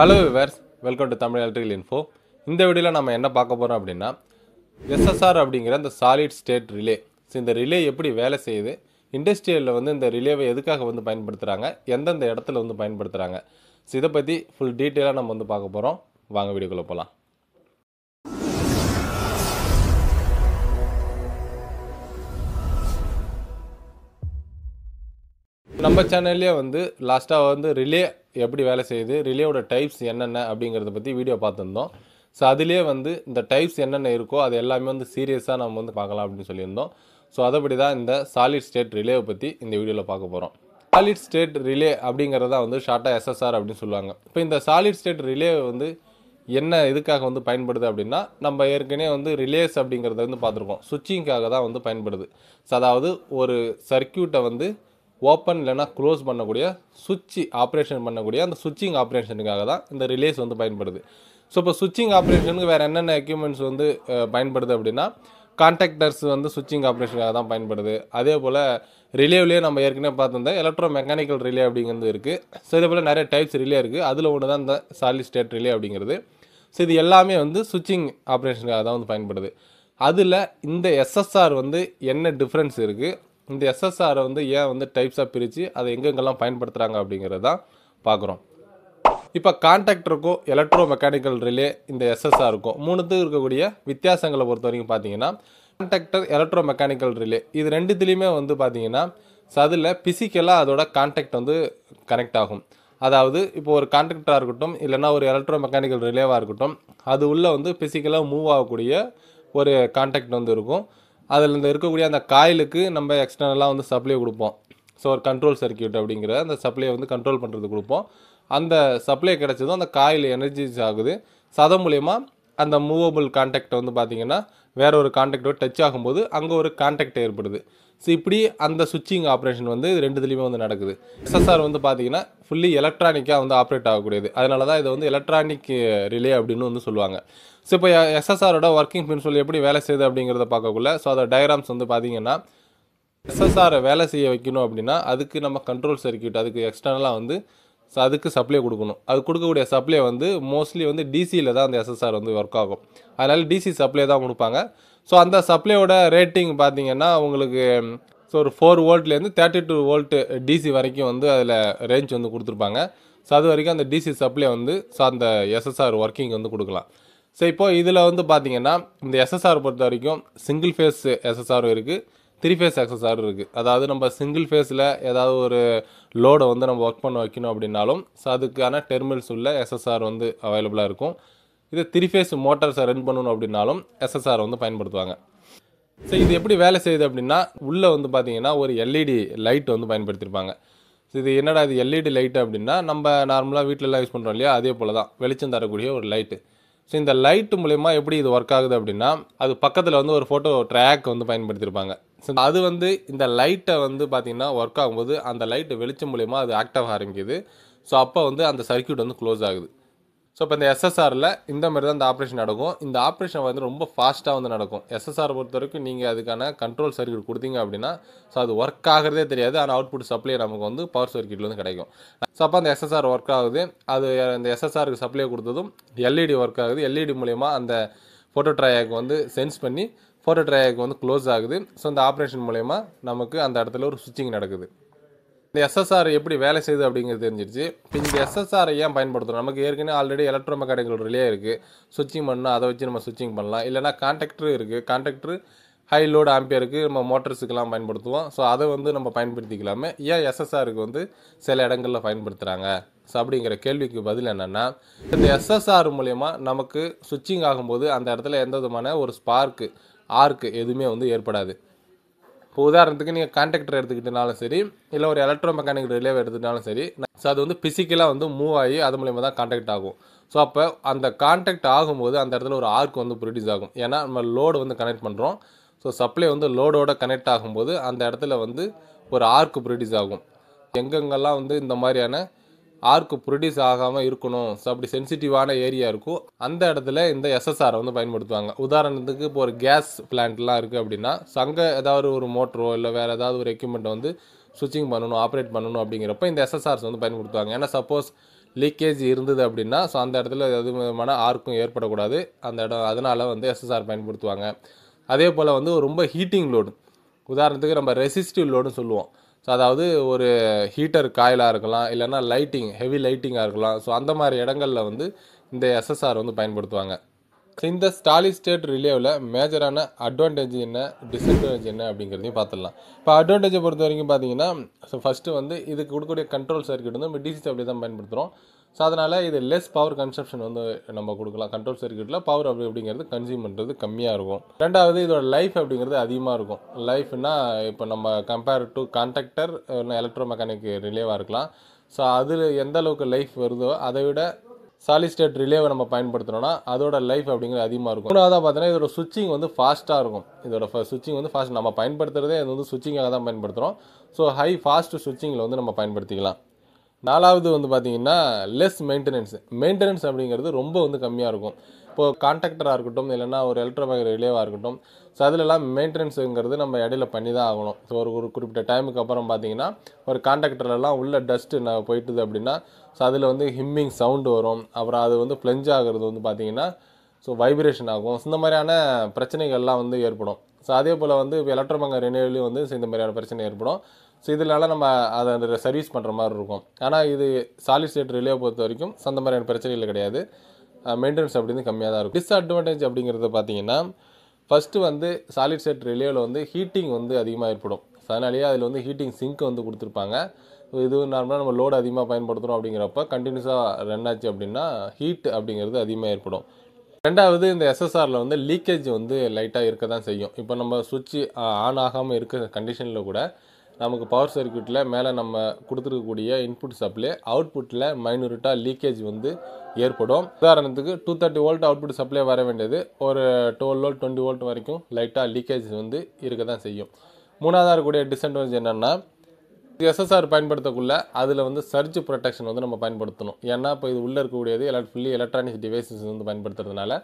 Hello viewers, welcome to Tamil electrical info. இந்த வீடியோவில் நம்ம என்ன பார்க்க போகிறோம் அப்படின்னா, எஸ்எஸ்ஆர் அப்படிங்கிற இந்த சாலிட் ஸ்டேட் ரிலே. இந்த ரிலே எப்படி வேலை செய்யுது, இண்டஸ்ட்ரியலில் இந்த ரிலேவை எதுக்காக பயன்படுத்துகிறாங்க, எந்தெந்த இடத்துல பயன்படுத்துகிறாங்க, இதை பற்றி ஃபுல் டீட்டெயிலாக நம்ம பார்க்க போகிறோம். வாங்க வீடியோக்குள்ளே போகலாம். நம்ம சேனல்லே லாஸ்ட்டாக ரிலே எப்படி வேலை செய்யுது, ரிலேவோட டைப்ஸ் என்னென்ன அப்படிங்கிறத பற்றி வீடியோ பார்த்துருந்தோம். ஸோ அதுலேயே இந்த டைப்ஸ் என்னென்ன இருக்கோ அது எல்லாமே சீரியஸாக நம்ம பார்க்கலாம் அப்படின்னு சொல்லியிருந்தோம். ஸோ அதைப்படி தான் இந்த சாலிட் ஸ்டேட் ரிலேவை பற்றி இந்த வீடியோவில் பார்க்க போகிறோம். சாலிட் ஸ்டேட் ரிலே அப்படிங்கிறத ஷார்ட்டாக எஸ்எஸ்ஆர் அப்படின்னு சொல்லுவாங்க. இப்போ இந்த சாலிட் ஸ்டேட் ரிலே என்ன இதுக்காக பயன்படுது அப்படின்னா, நம்ம ஏற்கனவே ரிலேஸ் அப்படிங்கிறத பார்த்துருக்கோம். சுவிட்சிங்காக தான் பயன்படுது. ஸோ அதாவது ஒரு சர்க்கியூட்டை ஓப்பன் இல்லைனா க்ளோஸ் பண்ணக்கூடிய சுவிட்ச் ஆப்ரேஷன் பண்ணக்கூடிய அந்த சுவிட்சிங் ஆப்ரேஷனுக்காக தான் இந்த ரிலேஸ் பயன்படுது. ஸோ இப்போ சுவிட்சிங் ஆப்ரேஷனுக்கு வேறு என்னென்ன எக்யூப்மெண்ட்ஸ் பயன்படுது அப்படின்னா, கான்டாக்டர்ஸ் சுவிட்சிங் ஆப்ரேஷனுக்காக தான் பயன்படுது. அதே போல் ரிலேவிலேயே நம்ம ஏற்கனவே பார்த்துருந்தோம் எலக்ட்ரோ மெக்கானிக்கல் ரிலே அப்படிங்கிறது இருக்குது. ஸோ இதே போல் நிறைய டைப்ஸ் ரிலே இருக்குது. அதில் ஒன்று தான் இந்த சாலிட் ஸ்டேட் ரிலே அப்படிங்கிறது. ஸோ இது எல்லாமே சுவிட்சிங் ஆப்ரேஷனுக்காக தான் பயன்படுது. அதில் இந்த எஸ்எஸ்ஆர் என்ன டிஃப்ரென்ஸ் இருக்குது, இந்த எஸ்எஸ்ஆரை ஏன் டைப்ஸாக பிரித்து அதை எங்கெங்கெல்லாம் பயன்படுத்துகிறாங்க அப்படிங்கிறது தான் பார்க்குறோம். இப்போ கான்டாக்டருக்கும் எலக்ட்ரோ மெக்கானிக்கல் ரிலே இந்த எஸ்எஸ்ஆருக்கும் மூணுத்துக்கு இருக்கக்கூடிய வித்தியாசங்களை பொறுத்த வரைக்கும் பார்த்தீங்கன்னா, கான்டாக்டர் எலக்ட்ரோ மெக்கானிக்கல் ரிலே இது ரெண்டுத்துலேயுமே பார்த்தீங்கன்னா அதில் பிசிக்கலாக அதோட கான்டாக்ட் கனெக்ட் ஆகும். அதாவது இப்போ ஒரு கான்டாக்டராக இருக்கட்டும் இல்லைனா ஒரு எலக்ட்ரோ மெக்கானிக்கல் ரிலேவாக இருக்கட்டும், அது உள்ளே பிசிக்கலாக மூவ் ஆகக்கூடிய ஒரு கான்டாக்ட் இருக்கும். அதில் இருக்கக்கூடிய அந்த காயிலுக்கு நம்ம எக்ஸ்டர்னலாக சப்ளை கொடுப்போம். ஸோ ஒரு கண்ட்ரோல் சர்க்கியூட் அப்படிங்கிற அந்த சப்ளையை கண்ட்ரோல் பண்ணுறது கொடுப்போம். அந்த சப்ளை கிடச்சதும் அந்த காயில் எனர்ஜைஸ் ஆகுது. ஸோ அதன் மூலயமா அந்த மூவபிள் கான்டாக்ட் பார்த்திங்கன்னா வேற ஒரு கான்டாக்டோட டச் ஆகும்போது அங்கே ஒரு கான்டாக்ட் ஏற்படுது. ஸோ இப்படி அந்த சுவிட்சிங் ஆப்ரேஷன் ரெண்டுத்துலேயுமே நடக்குது. எஸ்எஸ்ஆர் பார்த்தீங்கன்னா ஃபுல்லி எலக்ட்ரானிக்காக ஆப்ரேட் ஆகக்கூடியது. அதனால தான் இதை எலக்ட்ரானிக் ரிலே அப்படின்னு சொல்லுவாங்க. ஸோ இப்போ எஸ்எஸ்ஆரோட ஒர்க்கிங் பிரின்சிபல் எப்படி வேலை செய்யுது அப்படிங்கிறத பார்க்கக்குள்ள, ஸோ அதோட டயக்ராம்ஸ் பார்த்தீங்கன்னா, எஸ்எஸ்ஆரை வேலை செய்ய வைக்கணும் அப்படின்னா அதுக்கு நம்ம கண்ட்ரோல் சர்க்கியூட் அதுக்கு எக்ஸ்டர்னலாக ஸோ அதுக்கு சப்ளை கொடுக்கணும். அது கொடுக்கக்கூடிய சப்ளை மோஸ்ட்லி டிசியில் தான் அந்த எஸ்எஸ்ஆர் ஒர்க் ஆகும். அதனால் டிசி சப்ளை தான் கொடுப்பாங்க. ஸோ அந்த சப்ளையோட ரேட்டிங் பார்த்தீங்கன்னா உங்களுக்கு ஸோ ஒரு 4 வோல்ட்லேருந்து 32 வோல்ட் டிசி வரைக்கும் அதில் ரேஞ்ச் கொடுத்துருப்பாங்க. ஸோ அது வரைக்கும் அந்த டிசி சப்ளை ஸோ அந்த எஸ்எஸ்ஆர் ஒர்க்கிங் கொடுக்கலாம். ஸோ இப்போ இதில் பார்த்தீங்கன்னா இந்த எஸ்எஸ்ஆர் பொறுத்த வரைக்கும் சிங்கிள் ஃபேஸ் எஸ்எஸ்ஆரும் இருக்குது, 3 ஃபேஸ் எஸ்எஸ்ஆரும் இருக்குது. அதாவது நம்ம சிங்கிள் ஃபேஸில் ஏதாவது ஒரு லோடை நம்ம ஒர்க் பண்ண வைக்கணும் அப்படின்னாலும் ஸோ அதுக்கான டெர்மினல்ஸ் உள்ள எஸ்எஸ்ஆர் அவைலபிளாக இருக்கும். இது 3 ஃபேஸ் மோட்டார்ஸை ரன் பண்ணணும் அப்படின்னாலும் எஸ்எஸ்ஆர் பயன்படுத்துவாங்க. ஸோ இது எப்படி வேலை செய்யுது அப்படின்னா, உள்ளே பார்த்தீங்கன்னா ஒரு எல்இடி லைட் பயன்படுத்தியிருப்பாங்க. ஸோ இது என்னடா இது எல்இடி லைட்டு அப்படின்னா, நம்ம நார்மலாக வீட்டிலலாம் யூஸ் பண்ணுறோம் இல்லையா, அதே போல் தான் வெளிச்சம் தரக்கூடிய ஒரு லைட்டு. ஸோ இந்த லைட்டு மூலயமா எப்படி இது ஒர்க் ஆகுது அப்படின்னா, அது பக்கத்தில் ஒரு ஃபோட்டோ ட்ராக் பயன்படுத்தியிருப்பாங்க. ஸோ அது இந்த லைட்டை பார்த்தீங்கன்னா ஒர்க் ஆகும்போது அந்த லைட்டு வெளிச்சம் மூலயமா அது ஆக்டிவ் ஆரம்பிக்குது. ஸோ அப்போ அந்த சர்க்கியூட் க்ளோஸ் ஆகுது. ஸோ இப்போ இந்த எஸ்எஸ்ஆரில் இந்த மாதிரி தான் இந்த ஆப்ரேஷன் நடக்கும். இந்த ஆப்ரேஷன் ரொம்ப ஃபாஸ்ட்டாக நடக்கும். எஸ்எஸ்ஆர் பொறுத்த வரைக்கும் நீங்கள் அதுக்கான கண்ட்ரோல் சர்க்கியூட் கொடுத்தீங்க அப்படின்னா ஸோ அது ஒர்க் ஆகிறதே தெரியாது. ஆனால் அவுட்புட் சப்ளை நமக்கு பவர் சர்க்கியூட்லேருந்து கிடைக்கும். ஸோ அப்போ அந்த எஸ்எஸ்ஆர் ஒர்க் ஆகுது. அது அந்த எஸ்எஸ்ஆருக்கு சப்ளை கொடுத்ததும் எல்இடி ஒர்க் ஆகுது. எல்இடி மூலயமா அந்த ஃபோட்டோ ட்ரையாக் சென்ஸ் பண்ணி ஃபோட்டோ ட்ரையாக் க்ளோஸ் ஆகுது. ஸோ இந்த ஆப்ரேஷன் மூலயமா நமக்கு அந்த இடத்துல ஒரு ஸ்விட்சிங் நடக்குது. இந்த எஸ்எஸ்ஆர் எப்படி வேலை செய்யுது அப்படிங்கிறது தெரிஞ்சிருச்சு. இப்போ இந்த எஸ்எஸ்ஆரை ஏன் பயன்படுத்தணும், நமக்கு ஏற்கனவே ஆல்ரெடி எலக்ட்ரோ மெக்கானிக்கல் ரிலே இருக்குது. ஸ்விட்சிங் பண்ணால் அதை வச்சு நம்ம ஸ்விட்சிங் பண்ணலாம். இல்லைனா கான்டாக்டர் இருக்குது. கான்டாக்டர் ஹை லோடு ஆம்பியருக்கு நம்ம மோட்டர்ஸுக்கெல்லாம் பயன்படுத்துவோம். ஸோ அதை நம்ம பயன்படுத்திக்கலாமே, ஏன் எஸ்எஸ்ஆருக்கு சில இடங்களில் பயன்படுத்துகிறாங்க ஸோ அப்படிங்கிற கேள்விக்கு பதில் என்னென்னா, இந்த எஸ்எஸ்ஆர் மூலயமா நமக்கு ஸ்விட்சிங் ஆகும்போது அந்த இடத்துல எந்த விதமான ஒரு ஸ்பார்க்கு ஆர்க்கு எதுவுமே ஏற்படாது. இப்போ உதாரணத்துக்கு நீங்கள் கான்டாக்டர் எடுத்துக்கிட்டனாலும் சரி, இல்லை ஒரு எலக்ட்ரோ மெக்கானிக்கல் ரிலே எடுத்துக்கிட்டாலும் சரி, ஸோ அது பிசிக்கலாக மூவ் ஆகி அது மூலயமா தான் கான்டாக்ட் ஆகும். ஸோ அப்போ அந்த கான்டாக்ட் ஆகும்போது அந்த இடத்துல ஒரு ஆர்க் ப்ரொடியூஸ் ஆகும். ஏன்னா நம்ம லோடு கனெக்ட் பண்ணுறோம். ஸோ சப்ளை லோடோட கனெக்ட் ஆகும்போது அந்த இடத்துல ஒரு ஆர்க் ப்ரொடியூஸ் ஆகும். எங்கெங்கெல்லாம் இந்த மாதிரியான ஆர்க்கு ப்ரொடியூஸ் ஆகாமல் இருக்கணும், ஸோ அப்படி சென்சிட்டிவான ஏரியா இருக்கும், அந்த இடத்துல இந்த எஸ்எஸ்ஆரை பயன்படுத்துவாங்க. உதாரணத்துக்கு இப்போ ஒரு கேஸ் பிளான்ட்லாம் இருக்குது அப்படின்னா, ஸோ அங்கே ஏதாவது ஒரு மோட்டரோ இல்லை வேறு ஏதாவது ஒரு எக்யூப்மெண்ட்டை ஸ்விட்சிங் பண்ணணும், ஆப்ரேட் பண்ணணும் அப்படிங்கிறப்ப இந்த எஸ்எஸ்ஆர்ஸ் பயன்படுத்துவாங்க. ஏன்னா சப்போஸ் லீக்கேஜ் இருந்தது அப்படின்னா ஸோ அந்த இடத்துல எது விதமான ஆர்க்கும் ஏற்படக்கூடாது அந்த இடம், அதனால் வந்து எஸ்எஸ்ஆர் பயன்படுத்துவாங்க. அதே போல் வந்து ரொம்ப ஹீட்டிங் லோடு, உதாரணத்துக்கு நம்ம ரெசிஸ்டிவ் லோடுன்னு சொல்லுவோம். ஸோ அதாவது ஒரு ஹீட்டர் காயிலாக இருக்கலாம், இல்லைன்னா லைட்டிங் ஹெவி லைட்டிங்காக இருக்கலாம். ஸோ அந்த மாதிரி இடங்களில் வந்து இந்த எஸ்எஸ்ஆர் வந்து பயன்படுத்துவாங்க. இந்த ஸ்டாலிட் ஸ்டேட் ரிலேவில் மேஜரான அட்வான்டேஜ் என்ன, டிஸ்அட்வான்டேஜ் என்ன அப்படிங்கிறதையும் பார்த்துடலாம். இப்போ அட்வான்டேஜை பொறுத்த வரைக்கும் பார்த்தீங்கன்னா, ஸோ ஃபஸ்ட்டு வந்து இதுக்கு கொடுக்கக்கூடிய கண்ட்ரோல் சர்க்யூட் வந்து நம்ம டிசி சப்ளை தான் பயன்படுத்துகிறோம். ஸோ அதனால் இது லெஸ் பவர் கன்சப்ஷன் வந்து நம்ம கொடுக்கலாம். கண்ட்ரோல் சர்க்யூட்டில் பவர் அப்படிங்கிறது கன்சியூம் பண்ணுறது கம்மியாக இருக்கும். ரெண்டாவது இதோட லைஃப் அப்படிங்கிறது அதிகமாக இருக்கும். லைஃப்னா இப்போ நம்ம compare to contactor electro mechanic ரிலேவாக இருக்கலாம். ஸோ அதில் எந்த அளவுக்கு லைஃப் வருதோ அதை விட சாலிட் ஸ்டேட் ரிலேவை நம்ம பயன்படுத்துகிறோன்னா அதோட லைஃப் அப்படிங்கிறது அதிகமாக இருக்கும். மூணாவதாக பார்த்தீங்கன்னா இதோட சுவிட்சிங் வந்து ஃபாஸ்ட்டாக இருக்கும். இதோட சுவிட்சிங் வந்து ஃபாஸ்ட், நம்ம பயன்படுத்துகிறதே இது வந்து சுவிட்சிங்காக தான் பயன்படுத்துகிறோம். ஸோ ஹை ஃபாஸ்ட் சுவிட்சிங்கில் வந்து நம்ம பயன்படுத்திக்கலாம். நாலாவது வந்து பார்த்தீங்கன்னா லெஸ் மெயின்டெனன்ஸ் அப்படிங்கிறது ரொம்ப வந்து கம்மியாக இருக்கும். இப்போது கான்டாக்டராக இருக்கட்டும், இல்லைன்னா ஒரு எலக்ட்ரோமேக்னெட்டிக் ரிலேவாக இருக்கட்டும், ஸோ அதிலெல்லாம் மெயின்டெனன்ஸுங்கிறது நம்ம இடையில பண்ணி தான் ஆகணும். ஸோ ஒரு குறிப்பிட்ட டைமுக்கு அப்புறம் பார்த்தீங்கன்னா ஒரு கான்டாக்டர்லாம் உள்ள டஸ்ட்டு நான் போயிட்டுது அப்படின்னா ஸோ அதில் வந்து ஹிம்மிங் சவுண்டு வரும். அப்புறம் அது வந்து ஃப்ளெஞ்ச் ஆகிறது வந்து பார்த்தீங்கன்னா ஸோ வைப்ரேஷன் ஆகும். இந்த மாதிரியான பிரச்சனைகள்லாம் வந்து ஏற்படும். ஸோ அதே போல் வந்து இப்போ எலக்ட்ரோமேக்னெட்டிக் ரிலேவிலையும் வந்து இந்த மாதிரியான பிரச்சனை ஏற்படும். ஸோ இதனால நம்ம அதை அந்த சர்வீஸ் பண்ணுற மாதிரி இருக்கும். ஆனால் இது சாலிட் ஸ்டேட் ரிலேவை பொறுத்த வரைக்கும் அந்த மாதிரியான பிரச்சனைகள் கிடையாது. மெயின்டெனன்ஸ் அப்படின்னு கம்மியாக தான் இருக்கும். டிஸ்அட்வான்டேஜ் அப்படிங்கிறது பார்த்தீங்கன்னா ஃபஸ்ட்டு வந்து சாலிட் ஸ்டேட் ரிலேவில் வந்து ஹீட்டிங் வந்து அதிகமாக ஏற்படும். அதனாலேயே அதில் வந்து ஹீட்டிங் சிங்க் வந்து கொடுத்துருப்பாங்க. இது நார்மலாக நம்ம லோடு அதிகமாக பயன்படுத்துகிறோம் அப்படிங்கிறப்ப கண்டினியூஸாக ரன் ஆச்சு அப்படின்னா ஹீட் அப்படிங்கிறது அதிகமாக ஏற்படும். ரெண்டாவது இந்த எஸ்எஸ்ஆரில் வந்து லீக்கேஜ் வந்து லைட்டாக இருக்க தான் செய்யும். இப்போ நம்ம சுவிட்சு ஆன் ஆகாமல் இருக்க கண்டிஷனில் கூட நமக்கு பவர் சர்க்யூட்டில் மேலே நம்ம கொடுத்துருக்கக்கூடிய இன்புட் சப்ளை அவுட்புட்டில் மைனூரிட்டாக லீக்கேஜ் வந்து ஏற்படும். உதாரணத்துக்கு 230 வோல்ட் அவுட்புட் சப்ளை வர வேண்டியது ஒரு 12 வோல்ட் 20 வோல்ட் வரைக்கும் லைட்டாக லீக்கேஜ் வந்து இருக்க தான் செய்யும். மூணாவதாக இருக்கக்கூடிய டிஸ்அட்வான்டேஜ் என்னென்னா எஸ்எஸ்ஆர் பயன்படுத்தக்குள்ள அதில் வந்து சர்ஜ் ப்ரொடெக்ஷன் வந்து நம்ம பயன்படுத்தணும். ஏன்னா இப்போ இது உள்ளே இருக்கக்கூடியது ஃபுல்லி எலக்ட்ரானிக்ஸ் டிவைசஸ் வந்து பயன்படுத்துறதுனால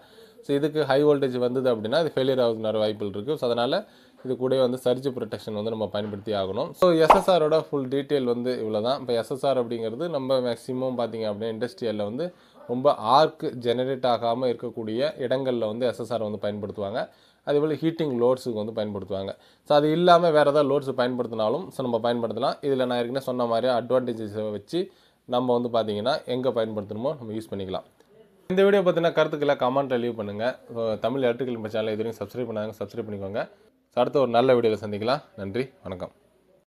ஸோ இதுக்கு ஹை வோல்டேஜ் வந்தது அப்படின்னா அது ஃபெயிலியர் ஆகுது நிறைய வாய்ப்புகள் இருக்குது. ஸோ அதனால் இது கூட வந்து சர்ஜ் ப்ரொடெக்ஷன் வந்து நம்ம பயன்படுத்தி ஆகணும். ஸோ எஸ்எஸ்ஆரோட ஃபுல் டீட்டெயில் வந்து இவ்வளோ தான். இப்போ எஸ்எஸ்ஆர் அப்படிங்கிறது நம்ம மேக்ஸிமம் பார்த்திங்க அப்படின்னா இண்டஸ்ட்ரியலில் வந்து ரொம்ப ஆர்க் ஜெனரேட் ஆகாமல் இருக்கக்கூடிய இடங்களில் வந்து எஸ்எஸ்ஆர் வந்து பயன்படுத்துவாங்க. அதேபோல் ஹீட்டிங் லோட்ஸுக்கு வந்து பயன்படுத்துவாங்க. ஸோ அது இல்லாமல் வேறு ஏதாவது லோட்ஸ் பயன்படுத்தினாலும் ஸோ நம்ம பயன்படுத்தலாம். இதில் நான் ஏற்கனவே சொன்ன மாதிரி அட்வான்டேஜஸை வச்சு நம்ம வந்து பார்த்திங்கன்னா எங்கே பயன்படுத்தணுமோ நம்ம யூஸ் பண்ணிக்கலாம். இந்த வீடியோ பற்றின கருத்துக்களை கமெண்ட்டில் லீவ் பண்ணுங்கள். தமிழ் எலக்ட்ரிக்கல் சேனல் எதுவும் சப்ஸ்கிரைப் பண்ணாங்க, சப்ஸ்கிரைப் பண்ணிக்கோங்க. ஸோ அடுத்த ஒரு நல்ல வீடியோவில் சந்திக்கலாம். நன்றி, வணக்கம்.